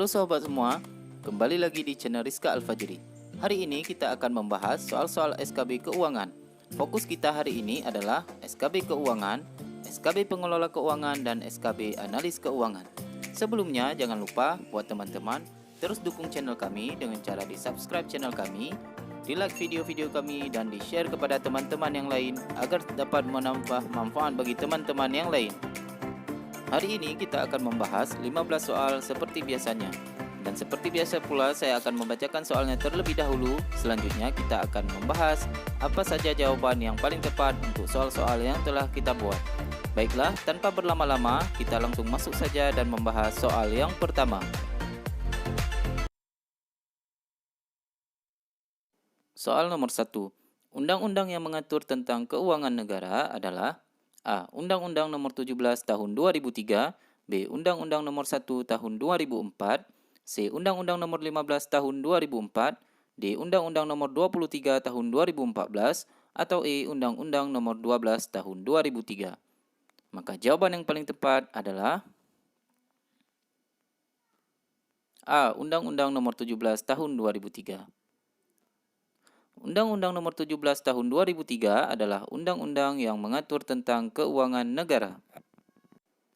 Halo sahabat semua, kembali lagi di channel Rizka Al-Fajri. Hari ini kita akan membahas soal-soal SKB keuangan. Fokus kita hari ini adalah SKB keuangan, SKB pengelola keuangan, dan SKB analis keuangan. Sebelumnya jangan lupa buat teman-teman terus dukung channel kami dengan cara di subscribe channel kami, di like video-video kami, dan di share kepada teman-teman yang lain agar dapat menambah manfaat bagi teman-teman yang lain. Hari ini kita akan membahas 15 soal seperti biasanya. Dan seperti biasa pula saya akan membacakan soalnya terlebih dahulu. Selanjutnya kita akan membahas apa saja jawaban yang paling tepat untuk soal-soal yang telah kita buat. Baiklah, tanpa berlama-lama kita langsung masuk saja dan membahas soal yang pertama. Soal nomor 1. Undang-undang yang mengatur tentang keuangan negara adalah A. Undang-Undang Nomor 17 Tahun 2003, B. Undang-Undang Nomor 1 Tahun 2004, C. Undang-Undang Nomor 15 Tahun 2004, D. Undang-Undang Nomor 23 Tahun 2014, atau E. Undang-Undang Nomor 12 Tahun 2003. Maka jawaban yang paling tepat adalah A. Undang-Undang Nomor 17 Tahun 2003. Undang-Undang Nomor 17 Tahun 2003 adalah undang-undang yang mengatur tentang keuangan negara.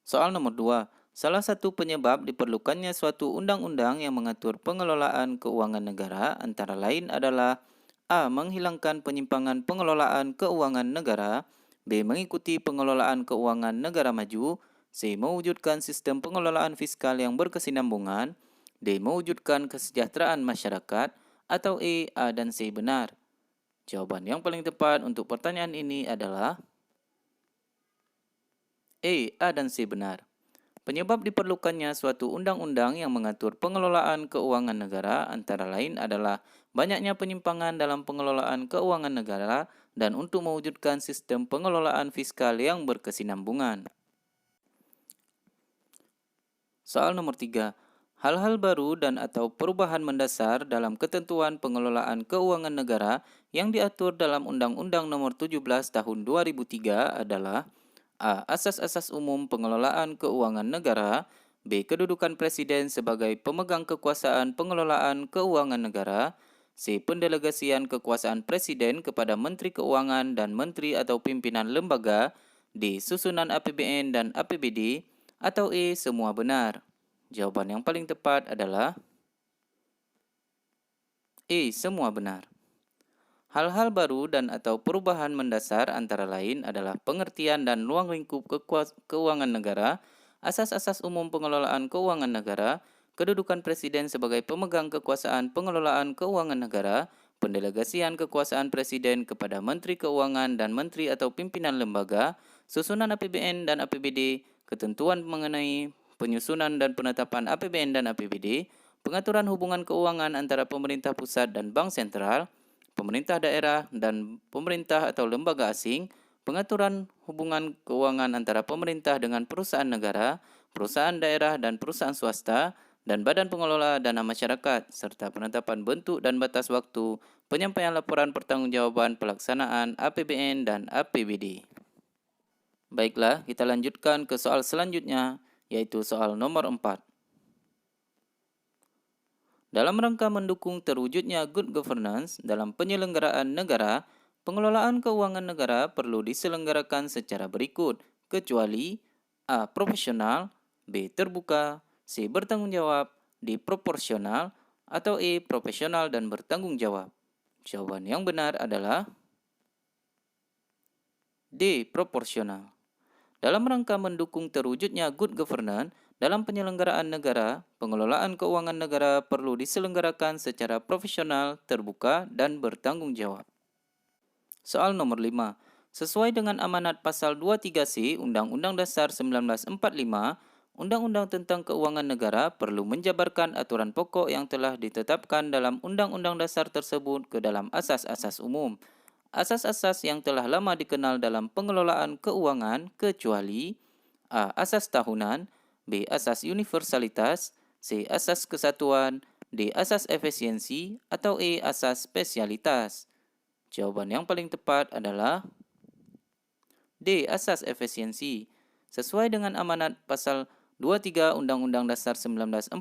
Soal nomor 2. Salah satu penyebab diperlukannya suatu undang-undang yang mengatur pengelolaan keuangan negara antara lain adalah A. Menghilangkan penyimpangan pengelolaan keuangan negara, B. Mengikuti pengelolaan keuangan negara maju, C. Mewujudkan sistem pengelolaan fiskal yang berkesinambungan, D. Mewujudkan kesejahteraan masyarakat, atau E, A dan C benar. Jawaban yang paling tepat untuk pertanyaan ini adalah E, A dan C benar. Penyebab diperlukannya suatu undang-undang yang mengatur pengelolaan keuangan negara antara lain adalah banyaknya penyimpangan dalam pengelolaan keuangan negara dan untuk mewujudkan sistem pengelolaan fiskal yang berkesinambungan. Soal nomor 3. Hal-hal baru dan atau perubahan mendasar dalam ketentuan pengelolaan keuangan negara yang diatur dalam Undang-Undang Nomor 17 Tahun 2003 adalah A. Asas-asas umum pengelolaan keuangan negara, B. Kedudukan Presiden sebagai pemegang kekuasaan pengelolaan keuangan negara, C. Pendelegasian kekuasaan Presiden kepada Menteri Keuangan dan Menteri atau pimpinan lembaga, D. Susunan APBN dan APBD, atau E. Semua benar. Jawaban yang paling tepat adalah E. Semua benar. Hal-hal baru dan atau perubahan mendasar antara lain adalah pengertian dan ruang lingkup keuangan negara, asas-asas umum pengelolaan keuangan negara, kedudukan Presiden sebagai pemegang kekuasaan pengelolaan keuangan negara, pendelegasian kekuasaan Presiden kepada Menteri Keuangan dan Menteri atau pimpinan lembaga, susunan APBN dan APBD, ketentuan mengenai penyusunan dan penetapan APBN dan APBD, pengaturan hubungan keuangan antara pemerintah pusat dan bank sentral, pemerintah daerah dan pemerintah atau lembaga asing, pengaturan hubungan keuangan antara pemerintah dengan perusahaan negara, perusahaan daerah dan perusahaan swasta, dan badan pengelola dana masyarakat, serta penetapan bentuk dan batas waktu penyampaian laporan pertanggungjawaban pelaksanaan APBN dan APBD. Baiklah, kita lanjutkan ke soal selanjutnya, yaitu soal nomor 4. Dalam rangka mendukung terwujudnya good governance dalam penyelenggaraan negara, pengelolaan keuangan negara perlu diselenggarakan secara berikut, kecuali A. Profesional, B. Terbuka, C. Bertanggung jawab, D. Proporsional, atau E. Profesional dan bertanggung jawab. Jawaban yang benar adalah D. Proporsional. Dalam rangka mendukung terwujudnya good governance dalam penyelenggaraan negara, pengelolaan keuangan negara perlu diselenggarakan secara profesional, terbuka, dan bertanggung jawab. Soal nomor 5. Sesuai dengan amanat pasal 23C Undang-Undang Dasar 1945, Undang-Undang tentang Keuangan Negara perlu menjabarkan aturan pokok yang telah ditetapkan dalam Undang-Undang Dasar tersebut ke dalam asas-asas umum. Asas-asas yang telah lama dikenal dalam pengelolaan keuangan kecuali A. Asas tahunan, B. Asas universalitas, C. Asas kesatuan, D. Asas efisiensi, atau E. Asas spesialitas. Jawaban yang paling tepat adalah D. Asas efisiensi. Sesuai dengan amanat pasal 23 Undang-Undang Dasar 1945,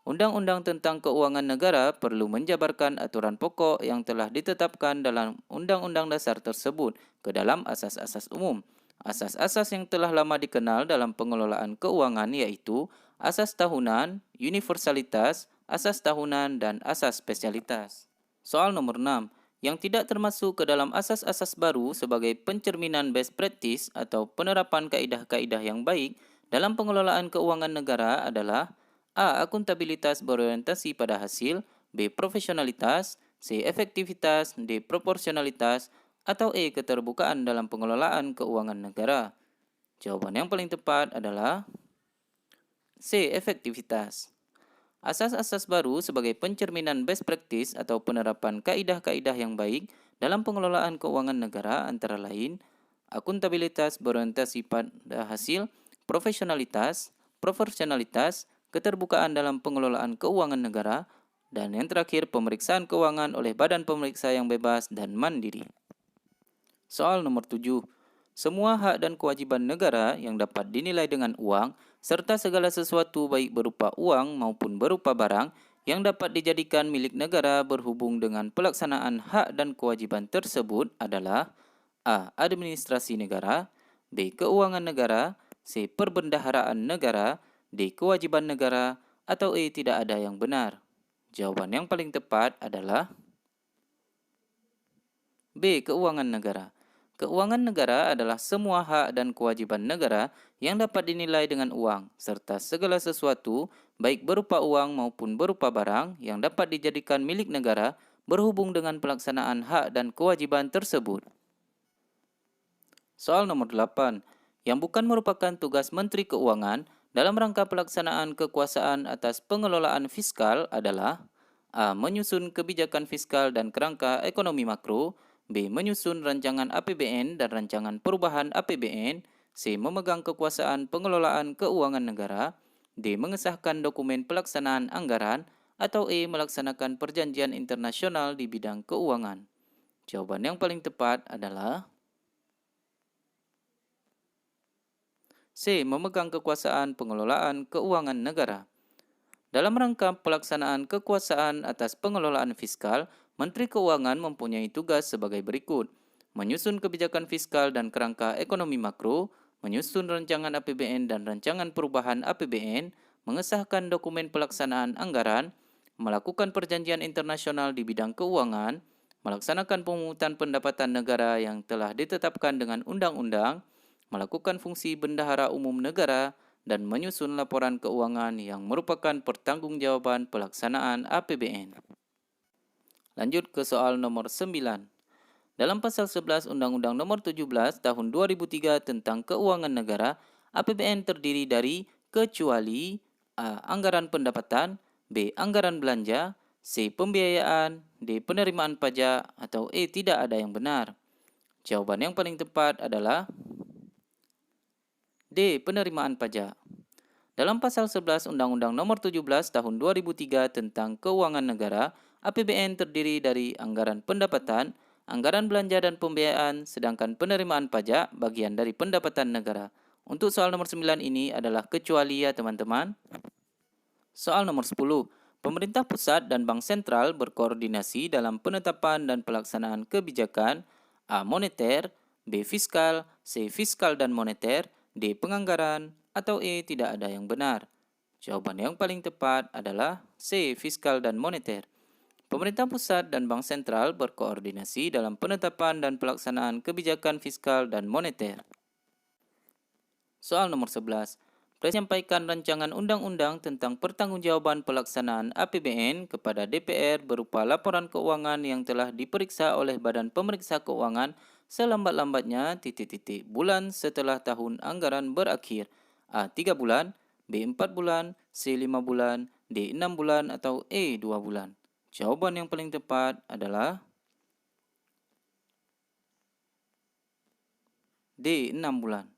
Undang-undang tentang keuangan negara perlu menjabarkan aturan pokok yang telah ditetapkan dalam Undang-Undang Dasar tersebut ke dalam asas-asas umum. Asas-asas yang telah lama dikenal dalam pengelolaan keuangan yaitu asas tahunan, universalitas, asas tahunan, dan asas spesialitas. Soal nomor 6. Yang tidak termasuk ke dalam asas-asas baru sebagai pencerminan best practice atau penerapan kaedah-kaedah yang baik dalam pengelolaan keuangan negara adalah A. Akuntabilitas berorientasi pada hasil, B. Profesionalitas, C. Efektivitas, D. Proporsionalitas, atau E. Keterbukaan dalam pengelolaan keuangan negara. Jawaban yang paling tepat adalah C. Efektivitas. Asas-asas baru sebagai pencerminan best practice atau penerapan kaidah-kaidah yang baik dalam pengelolaan keuangan negara antara lain akuntabilitas berorientasi pada hasil, profesionalitas, proporsionalitas, keterbukaan dalam pengelolaan keuangan negara, dan yang terakhir pemeriksaan keuangan oleh badan pemeriksa yang bebas dan mandiri. Soal nomor 7. Semua hak dan kewajiban negara yang dapat dinilai dengan uang serta segala sesuatu baik berupa uang maupun berupa barang yang dapat dijadikan milik negara berhubung dengan pelaksanaan hak dan kewajiban tersebut adalah A. Administrasi negara, B. Keuangan negara, C. Perbendaharaan negara, D. Kewajiban negara, atau E. Tidak ada yang benar. Jawaban yang paling tepat adalah B. Keuangan negara. Keuangan negara adalah semua hak dan kewajiban negara yang dapat dinilai dengan uang, serta segala sesuatu, baik berupa uang maupun berupa barang, yang dapat dijadikan milik negara berhubung dengan pelaksanaan hak dan kewajiban tersebut. Soal nomor 8. Yang bukan merupakan tugas Menteri Keuangan dalam rangka pelaksanaan kekuasaan atas pengelolaan fiskal adalah A. Menyusun kebijakan fiskal dan kerangka ekonomi makro, B. Menyusun rancangan APBN dan rancangan perubahan APBN, C. Memegang kekuasaan pengelolaan keuangan negara, D. Mengesahkan dokumen pelaksanaan anggaran, atau E. Melaksanakan perjanjian internasional di bidang keuangan. Jawaban yang paling tepat adalah C. Memegang kekuasaan pengelolaan keuangan negara. Dalam rangka pelaksanaan kekuasaan atas pengelolaan fiskal, Menteri Keuangan mempunyai tugas sebagai berikut: menyusun kebijakan fiskal dan kerangka ekonomi makro, menyusun rancangan APBN dan rancangan perubahan APBN, mengesahkan dokumen pelaksanaan anggaran, melakukan perjanjian internasional di bidang keuangan, melaksanakan pemungutan pendapatan negara yang telah ditetapkan dengan undang-undang, melakukan fungsi bendahara umum negara, dan menyusun laporan keuangan yang merupakan pertanggungjawaban pelaksanaan APBN. Lanjut ke soal nomor 9. Dalam pasal 11 Undang-Undang Nomor 17 Tahun 2003 tentang Keuangan Negara, APBN terdiri dari kecuali A. Anggaran pendapatan, B. Anggaran belanja, C. Pembiayaan, D. Penerimaan pajak, atau E. Tidak ada yang benar. Jawaban yang paling tepat adalah D. Penerimaan pajak. Dalam pasal 11 Undang-Undang Nomor 17 Tahun 2003 tentang Keuangan Negara, APBN terdiri dari anggaran pendapatan, anggaran belanja dan pembiayaan, sedangkan penerimaan pajak bagian dari pendapatan negara. Untuk soal nomor 9 ini adalah kecuali ya teman-teman. Soal nomor 10. Pemerintah pusat dan Bank Sentral berkoordinasi dalam penetapan dan pelaksanaan kebijakan A. Moneter, B. Fiskal, C. Fiskal dan moneter, D. Penganggaran, atau E. Tidak ada yang benar. Jawaban yang paling tepat adalah C. Fiskal dan moneter. Pemerintah pusat dan Bank Sentral berkoordinasi dalam penetapan dan pelaksanaan kebijakan fiskal dan moneter. Soal nomor 11. Presiden menyampaikan rancangan undang-undang tentang pertanggungjawaban pelaksanaan APBN kepada DPR berupa laporan keuangan yang telah diperiksa oleh Badan Pemeriksa Keuangan selambat-lambatnya bulan setelah tahun anggaran berakhir. A. 3 bulan, B. 4 bulan, C. 5 bulan, D. 6 bulan, atau E. 2 bulan. Jawaban yang paling tepat adalah D. 6 bulan.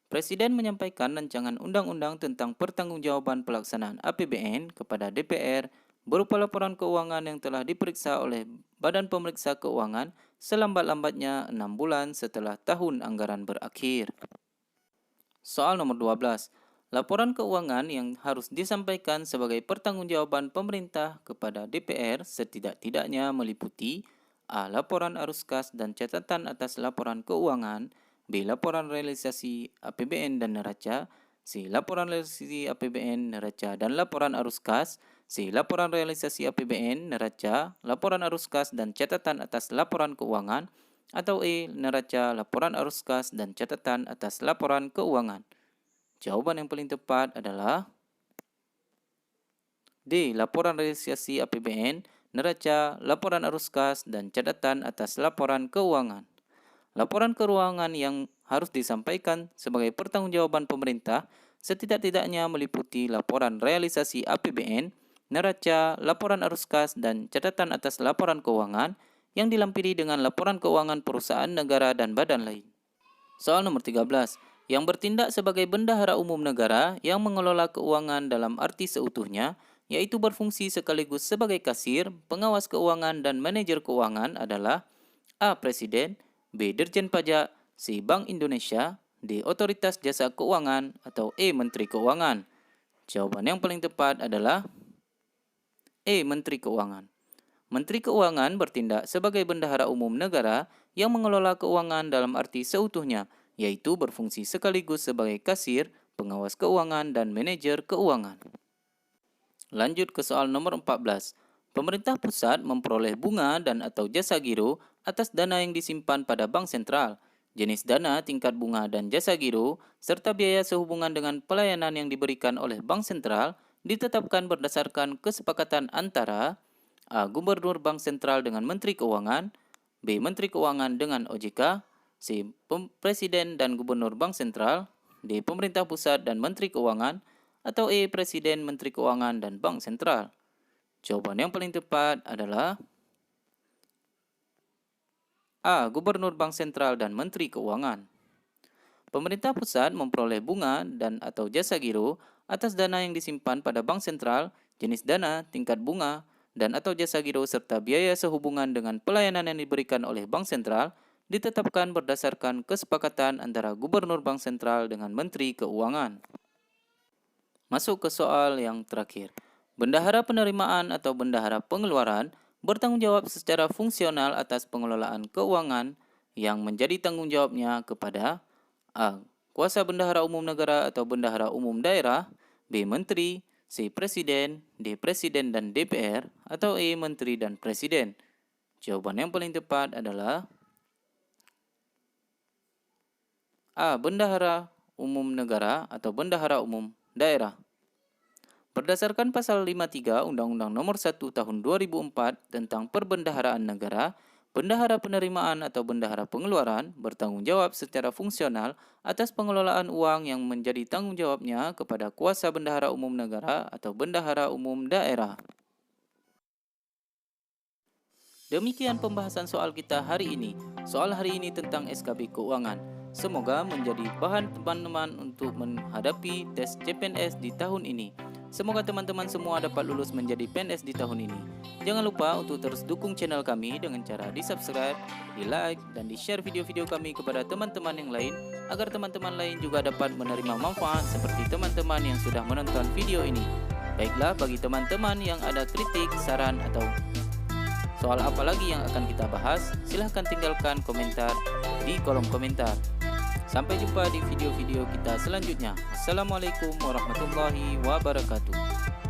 Presiden menyampaikan rancangan undang-undang tentang pertanggungjawaban pelaksanaan APBN kepada DPR berupa laporan keuangan yang telah diperiksa oleh Badan Pemeriksa Keuangan selambat-lambatnya 6 bulan setelah tahun anggaran berakhir. Soal nomor 12. Laporan keuangan yang harus disampaikan sebagai pertanggungjawaban pemerintah kepada DPR setidak-tidaknya meliputi A. Laporan arus kas dan catatan atas laporan keuangan, B. Laporan realisasi APBN dan neraca, C. Laporan realisasi APBN, neraca dan laporan arus kas, C. Laporan realisasi APBN, neraca, laporan arus kas dan catatan atas laporan keuangan, atau E. Neraca, laporan arus kas dan catatan atas laporan keuangan. Jawaban yang paling tepat adalah D. Laporan realisasi APBN, neraca, laporan arus kas, dan catatan atas laporan keuangan. Laporan keuangan yang harus disampaikan sebagai pertanggungjawaban pemerintah setidak-tidaknya meliputi laporan realisasi APBN, neraca, laporan arus kas, dan catatan atas laporan keuangan yang dilampiri dengan laporan keuangan perusahaan negara dan badan lain. Soal nomor 13. Yang bertindak sebagai bendahara umum negara yang mengelola keuangan dalam arti seutuhnya, yaitu berfungsi sekaligus sebagai kasir, pengawas keuangan, dan manajer keuangan adalah A. Presiden, B. Dirjen Pajak, C. Bank Indonesia, D. Otoritas Jasa Keuangan, atau E. Menteri Keuangan. Jawaban yang paling tepat adalah E. Menteri Keuangan. Menteri Keuangan bertindak sebagai bendahara umum negara yang mengelola keuangan dalam arti seutuhnya, yaitu berfungsi sekaligus sebagai kasir, pengawas keuangan, dan manajer keuangan. Lanjut ke soal nomor 14. Pemerintah pusat memperoleh bunga dan atau jasa giro atas dana yang disimpan pada bank sentral. Jenis dana, tingkat bunga, dan jasa giro, serta biaya sehubungan dengan pelayanan yang diberikan oleh bank sentral ditetapkan berdasarkan kesepakatan antara A. Gubernur Bank Sentral dengan Menteri Keuangan, B. Menteri Keuangan dengan OJK, C. Presiden dan Gubernur Bank Sentral, D. Pemerintah Pusat dan Menteri Keuangan, atau E. Presiden, Menteri Keuangan, dan Bank Sentral. Jawaban yang paling tepat adalah A. Gubernur Bank Sentral dan Menteri Keuangan. Pemerintah pusat memperoleh bunga dan atau jasa giro atas dana yang disimpan pada bank sentral, jenis dana, tingkat bunga, dan atau jasa giro serta biaya sehubungan dengan pelayanan yang diberikan oleh bank sentral ditetapkan berdasarkan kesepakatan antara Gubernur Bank Sentral dengan Menteri Keuangan. Masuk ke soal yang terakhir. Bendahara penerimaan atau bendahara pengeluaran bertanggung jawab secara fungsional atas pengelolaan keuangan yang menjadi tanggung jawabnya kepada A. Kuasa bendahara umum negara atau bendahara umum daerah, B. Menteri, C. Presiden, D. Presiden dan DPR, atau E. Menteri dan Presiden. Jawaban yang paling tepat adalah A. Bendahara umum negara atau bendahara umum daerah. Berdasarkan pasal 53 Undang-Undang Nomor 1 Tahun 2004 tentang Perbendaharaan Negara, bendahara penerimaan atau bendahara pengeluaran bertanggung jawab secara fungsional atas pengelolaan uang yang menjadi tanggung jawabnya kepada kuasa bendahara umum negara atau bendahara umum daerah. Demikian pembahasan soal kita hari ini. Soal hari ini tentang SKB Keuangan. Semoga menjadi bahan teman-teman untuk menghadapi tes CPNS di tahun ini. Semoga teman-teman semua dapat lulus menjadi PNS di tahun ini. Jangan lupa untuk terus dukung channel kami dengan cara di-subscribe, di-like, dan di-share video-video kami kepada teman-teman yang lain agar teman-teman lain juga dapat menerima manfaat seperti teman-teman yang sudah menonton video ini. Baiklah, bagi teman-teman yang ada kritik, saran, atau soal apa lagi yang akan kita bahas, silahkan tinggalkan komentar di kolom komentar. Sampai jumpa di video-video kita selanjutnya. Assalamualaikum warahmatullahi wabarakatuh.